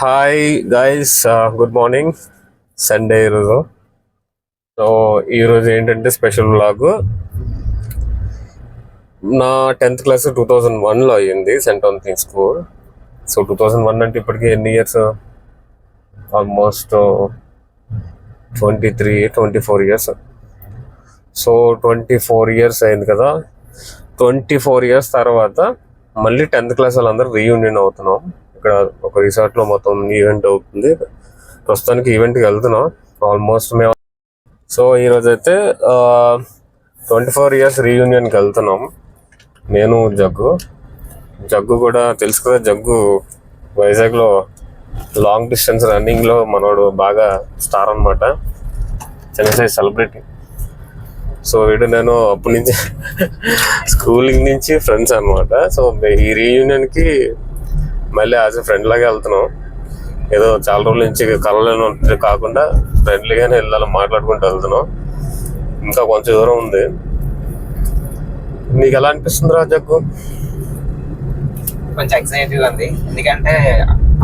Hi guys, good morning. Sunday ఈరోజు. So ఈరోజు ఏంటంటే స్పెషల్ వ్లాగ్. నా 10th క్లాస్ 2001లో అయ్యింది, సెంట్ ఆంథోనీ స్కూల్. సో 2001 అంటే ఇప్పటికీ ఎన్ని years? Almost 24 years. So 24 years అయింది కదా. 24 ఇయర్స్ తర్వాత మళ్ళీ 10th క్లాస్ వాళ్ళందరూ రీయూనియన్ అవుతున్నాం. ఇక్కడ ఒక రిసార్ట్లో మొత్తం ఈవెంట్ అవుతుంది. ప్రస్తుతానికి ఈవెంట్కి వెళ్తున్నాం ఆల్మోస్ట్ మేము. సో ఈరోజు అయితే 24 ఇయర్స్ రీయూనియన్కి వెళ్తున్నాం. నేను జగ్గు కూడా తెలుసు కదా. జగ్గు వైజాగ్లో లాంగ్ డిస్టెన్స్ రన్నింగ్లో మనోడు బాగా స్టార్ అనమాట, చిన్న సైజ్ సెలబ్రిటీ. సో వీడు నేను అప్పటి నుంచి స్కూలింగ్ నుంచి ఫ్రెండ్స్ అనమాట. సో ఈ రీయూనియన్కి మళ్ళీ యాజ్ ఎ ఫ్రెండ్ లాగా వెళ్తున్నాం. ఏదో చాలా రోజుల నుంచి కలలేని కాకుండా ఫ్రెండ్లీగానే వెళ్ళాలి, మాట్లాడుకుంటూ వెళ్తున్నాం. ఇంకా కొంచెం దూరం ఉంది. నీకు ఎలా అనిపిస్తుందిరా జగ్గు? కొంచెం ఎక్సైటివ్గా ఉంది, ఎందుకంటే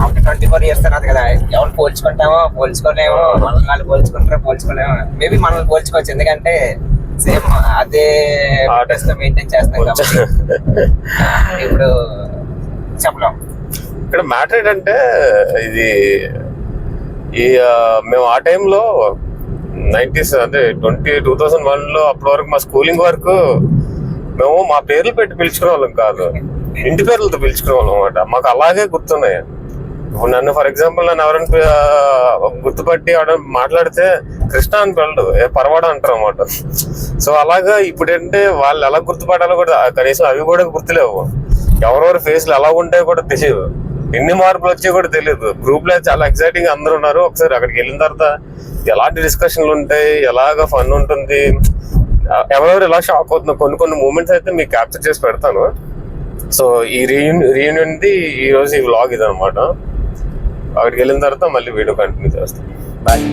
ఆఫ్టర్ 24 ఇయర్స్ తర్వాత కదా. ఎవరు పోల్చుకోలేమో, వాళ్ళు పోల్చుకోలేమో. మేబీ మనల్ని పోల్చుకోవచ్చు, ఎందుకంటే సేమ్ అదే ఆర్టిస్ట్ మెయింటైన్ చేస్తాం కాబట్టి ఇప్పుడు చెప్పలేం. ఇక్కడ మ్యాటర్ ఏంటంటే ఇది మేము ఆ టైంలో 90s అంటే 2001లో అప్పటి వరకు మా స్కూలింగ్ వరకు మేము మా పేర్లు పెట్టి పిలుచుకునే వాళ్ళం కాదు, ఇంటి పేర్లతో పిలుచుకునే వాళ్ళం అనమాట. మాకు అలాగే గుర్తున్నాయి. ఇప్పుడు నన్ను ఫర్ ఎగ్జాంపుల్ నన్ను ఎవరైనా గుర్తుపట్టి మాట్లాడితే కృష్ణ అని పిల్లడు, పర్వాడ అంటారు అనమాట. సో అలాగా ఇప్పుడు ఏంటంటే వాళ్ళు ఎలా గుర్తుపడాలో కూడా కనీసం అవి కూడా గుర్తులేవు. ఎవరెవరి ఫేస్లు ఎలా ఉంటాయో కూడా తెలియదు, ఎన్ని మార్పులు వచ్చాయో కూడా తెలియదు. గ్రూప్ లో చాలా ఎక్సైటింగ్ అందరూ ఉన్నారు. ఒకసారి అక్కడికి వెళ్ళిన తర్వాత ఎలాంటి డిస్కషన్లు ఉంటాయి, ఎలాగ ఫన్ ఉంటుంది, ఎవరెవరు ఎలా షాక్ అవుతున్నారు, కొన్ని మూమెంట్స్ అయితే మీకు క్యాప్చర్ చేసి పెడతాను. సో ఈ రీయూనియన్ ఈ రోజు ఈ వ్లాగ్ ఇది అనమాట. అక్కడికి వెళ్ళిన తర్వాత మళ్ళీ వీడియో కంటిన్యూ చేస్తాం. బాయ్.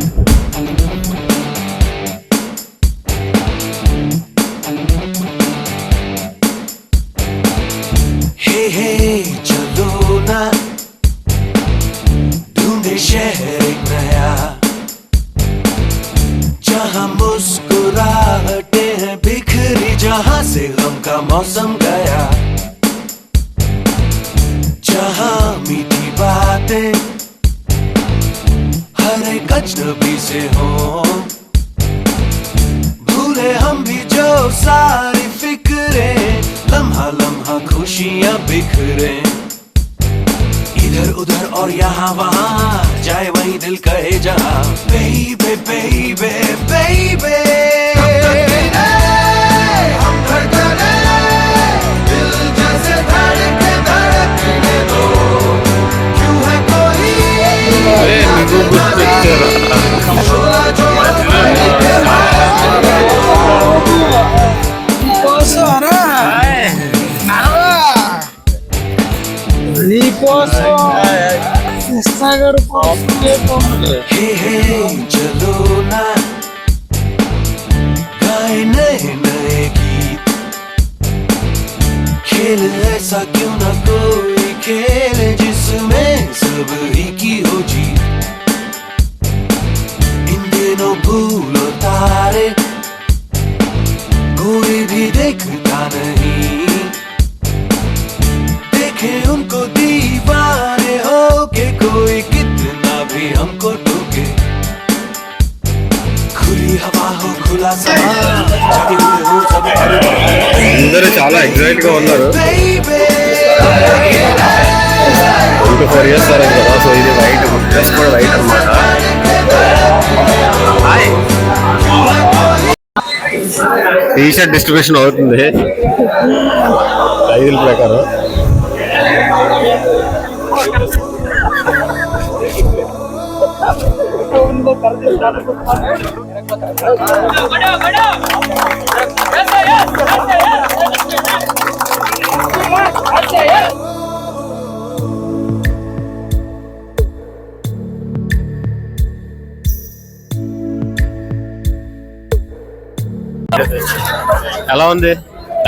शहर एक नया, जहाँ मुस्कुराहटे हैं बिखरी, जहाँ से गम का मौसम गया, जहाँ मीठी बातें हर एक अजनबी से हो, भूले हम भी जो सारी फिक्रे, लम्हा लम्हा खुशियाँ बिखरे, इधर उधर और यहाँ वहाँ, जाए वहीं दिल कहे जहाँ. Baby, baby, baby, हम धड़कने, दिल जैसे धड़कने दो, क्यों है कोई चलो ना गाए नए नए गीत, खेल ऐसा क्यों ना कोई खेल जिसमें सब ही की हो जीत. इन दिनों भूलो तारे कोई भी देखता नहीं, देखे उनको दीवाने हो के कोई कितना भी हमको टोके, खुली हवा हो खुला समा, जागे हुए हो सब అందరూ చాలా ఎక్సైట్ గా ఉన్నారు. 24 ఇయర్స్ తర్వాత కదా. సో ఇది వైట్ డ్రెస్ కూడా వైట్ అనమాట. టీ షర్ట్ డిస్ట్రిబ్యూషన్ అవుతుంది 5 ప్రకారం. ఎలా ఉంది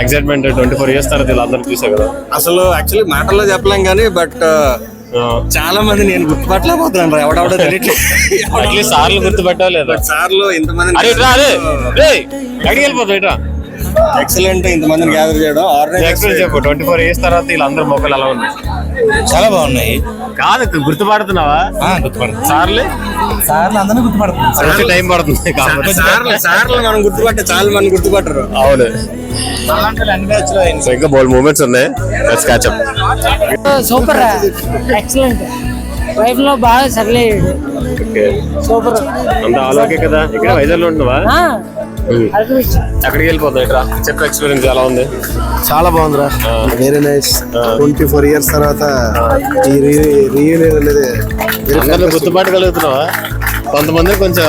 ఎక్సైట్మెంట్ 24 years తర్వాత వీళ్ళందరూ చూసా కదా. అసలు యాక్చువల్లీ మాటల్లో చెప్పలేం కానీ బట్ చాలా మంది నేను గుర్తుపట్టలేకపోతున్నాను రా, ఎవడెవడో తెలియట్లేదు. అట్లీస్ట్ సార్లు గుర్తుపెట్టావు లేదా? సార్లు ఇంతమంది అరే ఇట్రా, అరే రేయ్ ఎక్కడికి వెళ్ళిపోతావు ఇట్రా. ఎక్సలెంట్ ఇంతమందిని గ్యాదర్ చేయడం. ఎక్స్పీరియన్స్ చెప్పు 24 years తర్వాత వీళ్ళందరూ మొక్కలు ఎలా ఉన్నాయి? చాలా బాగున్నాయి. కాదు గుర్తుపడుతున్నావా? సార్లు అందరినీ గుర్తుపడుతున్నాం. కొంచెం టైం పడుతుంది కాబట్టి. సార్లు మనం గుర్తుపట్టే చాలా మంది గుర్తుపట్టరు. అవును, సో ఇంకా బోల్డ్ మూమెంట్స్ ఉన్నాయి. Let's catch up. Super excellent wife లో బాగా సెటిల్ అయ్యాడు. ఓకే, సూపర్ అంత ఆల్ ఓకే కదా? ఇక్కడ వైజాగ్ లో ఉంటున్నావా? ఎక్కడికి వెళ్ళిపోతావు ఇట్రా, చెప్పు ఎక్స్పీరియన్స్ ఎలా ఉంది? చాలా బాగుందిరా, వెరీ నైస్. 24 years తర్వాత ఈ రీయూనియన్ అనేది అందరిని గుర్తుపట్టగలుగుతున్నావా? కొంతమంది కొంచెం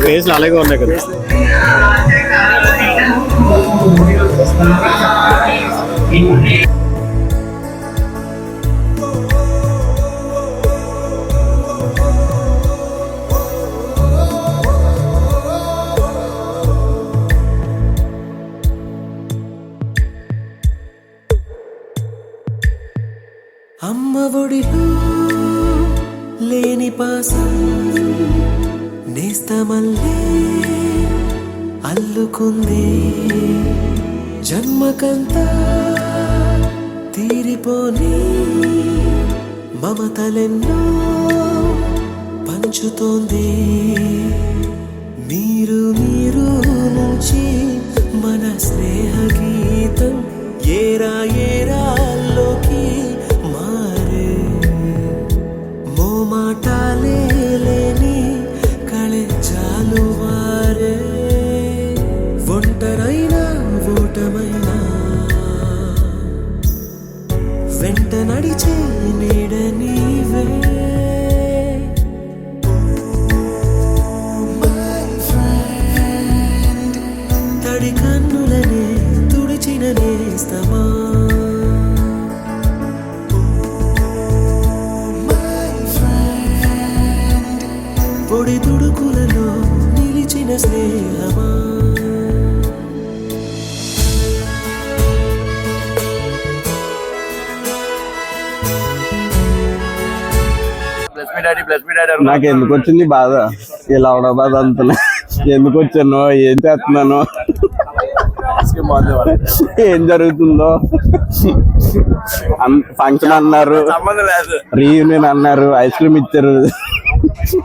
ఫేస్లు అలాగే ఉన్నాయి కదా. అమ్మ ఒడిలో లేని పాసం నేస్తమల్లే అల్లుకుంది, జన్మకంతా తీరిపోని మమతలెన్నో పంచుతోంది. మీరు మీరు నుంచి మన స్నేహ గీతం ఏరా ఏరాల్లోకి మారే, మోమాటాలే లేని కళెజాలు వారే, ఒంటరైనా ఓటమైనా వెంట నడిచే నీడ నీవే. తడి కన్నులనే తుడిచిన నేస్తమా, పొడి తుడుకులలో నిలిచిన స్నేహమా. నాకు ఎందుకు వచ్చింది బాధ, ఇలా అవడం బాధ అంటున్నా. ఎందుకు వచ్చాను, ఏం చేస్తున్నాను, ఏం జరుగుతుందో. ఫంక్షన్ అన్నారు, రీయూనియన్ అన్నారు, ఐస్ క్రీమ్ ఇచ్చారు.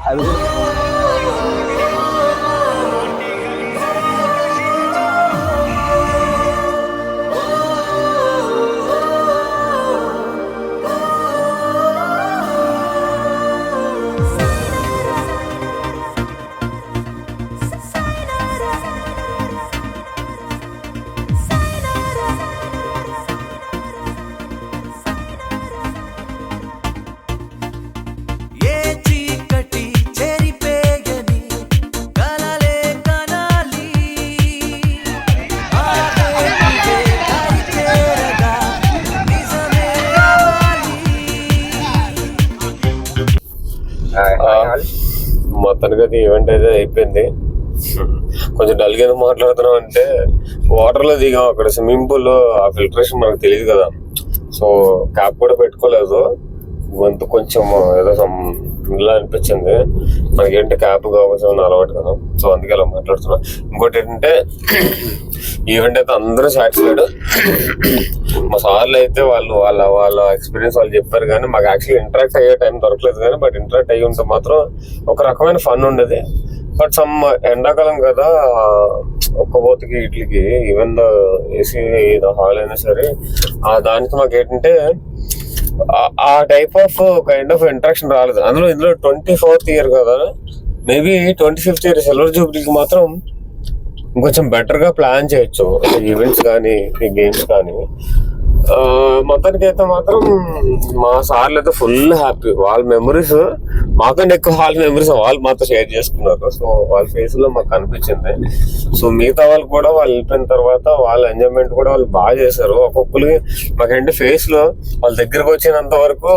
అది ఏ చీకటి చెరిపేయని కలలే కనాలి, ఆదేవిదే దరిచేరగా నిజమే అవ్వాలి. మొత్తానికి అది ఈవెంట్ అయితే అయిపోయింది. కొంచెం డల్గా మాట్లాడుతున్నాం అంటే వాటర్ లో దిగాం, అక్కడ స్విమ్మింగ్ పూల్ లో ఆ ఫిల్టరేషన్ మనకు తెలియదు కదా. సో క్యాప్ కూడా పెట్టుకోలేదు, గొంతు కొంచెం ఏదో ఇలా అనిపించింది. మనకేంటి క్యాప్ కావాల్సిన అలవాటు కదా, సో అందుకే అలా మాట్లాడుతున్నా. ఇంకోటి ఏంటంటే ఈవెంట్ అయితే అందరూ సాటిస్ఫైడ్. మా సార్లు అయితే వాళ్ళ ఎక్స్పీరియన్స్ వాళ్ళు చెప్పారు, కానీ మాకు యాక్చువల్లీ ఇంటరాక్ట్ అయ్యే టైం దొరకలేదు. కానీ బట్ ఇంటరాక్ట్ అయ్యి ఉంటే మాత్రం ఒక రకమైన ఫన్ ఉండేది. బట్ సమ్ ఎండాకాలం కదా, ఒక్కపోతకి వీటికి ఈవెన్ ద ఏసీ హాల్ అయినా సరే దానికి మాకు ఏంటంటే ఆ type of kind of interaction రాలేదు. ఇందులో 24th year కదా, మేబీ 25th year సిల్వర్ జూబ్లీకి మాత్రం ఇంకొంచెం బెటర్ గా ప్లాన్ చేయొచ్చు. ఈవెంట్స్ కానీ ఈ గేమ్స్ కానీ మొత్తానికి అయితే మాత్రం మా సార్లు అయితే ఫుల్ హ్యాపీ. వాళ్ళ మెమరీస్ మాకంటే ఎక్కువ వాళ్ళ మెమరీస్ వాళ్ళు మాతో షేర్ చేసుకున్నారు. సో వాళ్ళ ఫేస్ లో మాకు కనిపించింది. సో మిగతా వాళ్ళు కూడా వాళ్ళు వెళ్ళిపోయిన తర్వాత వాళ్ళ ఎంజాయ్మెంట్ కూడా వాళ్ళు బాగా చేశారు. ఒక్కొక్కరికి మాకంటే ఫేస్ లో వాళ్ళ దగ్గరకు వచ్చినంత వరకు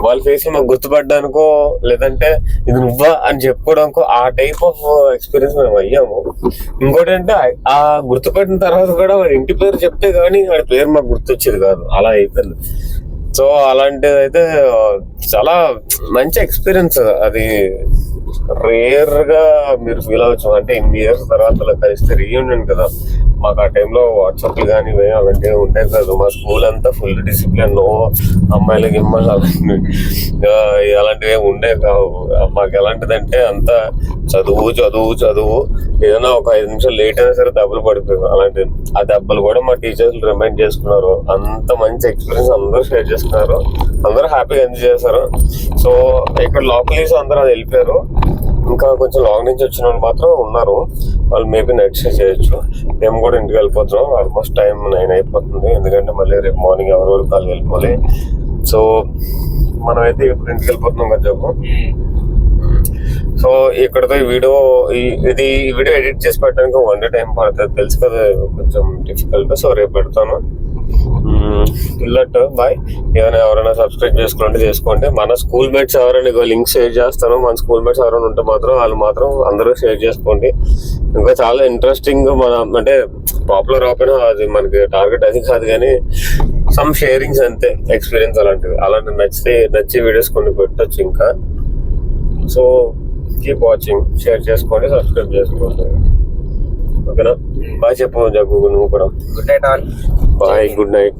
వాళ్ళ ఫేస్ లో మాకు గుర్తుపడ్డానికో లేదంటే ఇది నువ్వా అని చెప్పుకోవడానికో ఆ టైప్ ఆఫ్ ఎక్స్పీరియన్స్ మేము అయ్యాము. ఇంకోటి అంటే ఆ గుర్తుపట్టిన తర్వాత కూడా వాడి ఇంటి పేరు చెప్తే కానీ వాడి పేరు మాకు గుర్తొచ్చేది కాదు, అలా అయిపోయింది. సో అలాంటిది అయితే చాలా మంచి ఎక్స్పీరియన్స్. అది రేర్ గా మీరు ఫీల్ అవ్వచ్చు. అంటే ఇన్ని ఇయర్స్ తర్వాత అలా కలిస్తే రీయూనియన్ కదా. మాకు ఆ టైంలో వాట్సాప్లు కానీ అలాంటివి ఉంటాయి కాదు. మా స్కూల్ అంతా ఫుల్ డిసిప్లిన్, నో అమ్మాయిలు గిమ్మాయిలు అలాంటివి ఉండే కావు. మాకు ఎలాంటిదంటే అంతా చదువు చదువు చదువు. ఏదైనా ఒక 5 నిమిషాలు లేట్ అయినా సరే దెబ్బలు పడిపోయారు. అలాంటివి ఆ దెబ్బలు కూడా మా టీచర్స్ రిమైండ్ చేసుకున్నారు. అంత మంచి ఎక్స్పీరియన్స్ అందరూ షేర్ చేసుకున్నారు. అందరూ హ్యాపీగా ఎంజాయ్ చేశారు. సో ఇక్కడ లోకలీస్ అందరూ అది వెళ్ళిపోయారు. ఇంకా కొంచెం లాంగ్ నుంచి వచ్చిన వాళ్ళు మాత్రం ఉన్నారు. వాళ్ళు మేబీ నైట్ స్టే చేయొచ్చు. మేము కూడా ఇంటికి వెళ్ళిపోతున్నాం. ఆల్మోస్ట్ టైం 9 అయిపోతుంది. ఎందుకంటే మళ్ళీ రేపు మార్నింగ్ ఎవరెవరు కాళ్ళు వెళ్ళిపోవాలి. సో మనమైతే ఇప్పుడు ఇంటికి వెళ్ళిపోతున్నాం కదా చెప్పు. సో ఇక్కడతో ఈ వీడియో ఎడిట్ చేసి పెట్టడానికి 1 day టైం పడుతుంది, తెలుసు కదా, కొంచెం డిఫికల్ట్. సో రేపు పెడతాను. ఇల్లట్ బాయ్. ఎవరైనా సబ్స్క్రైబ్ చేసుకోండి, చేసుకోండి. మన స్కూల్ మేట్స్ ఎవరైనా లింక్ షేర్ చేస్తాను. మన స్కూల్ మేట్స్ ఎవరైనా ఉంటే మాత్రం వాళ్ళు మాత్రం అందరూ షేర్ చేసుకోండి. ఇంకా చాలా ఇంట్రెస్టింగ్, మన అంటే పాపులర్ అయిపోయినా అది మనకి టార్గెట్ అది కాదు, కానీ సమ్ షేరింగ్స్ అంతే, ఎక్స్పీరియన్స్ అలాంటివి నచ్చే వీడియోస్ కొన్ని పెట్టచ్చు ఇంకా. సో కీప్ వాచింగ్, షేర్ చేసుకోండి, సబ్స్క్రైబ్ చేసుకోండి. ఓకేనా? బాయ్ చెప్పు జగ్గు, నువ్వు కూడా. Good night all. Bye, good night.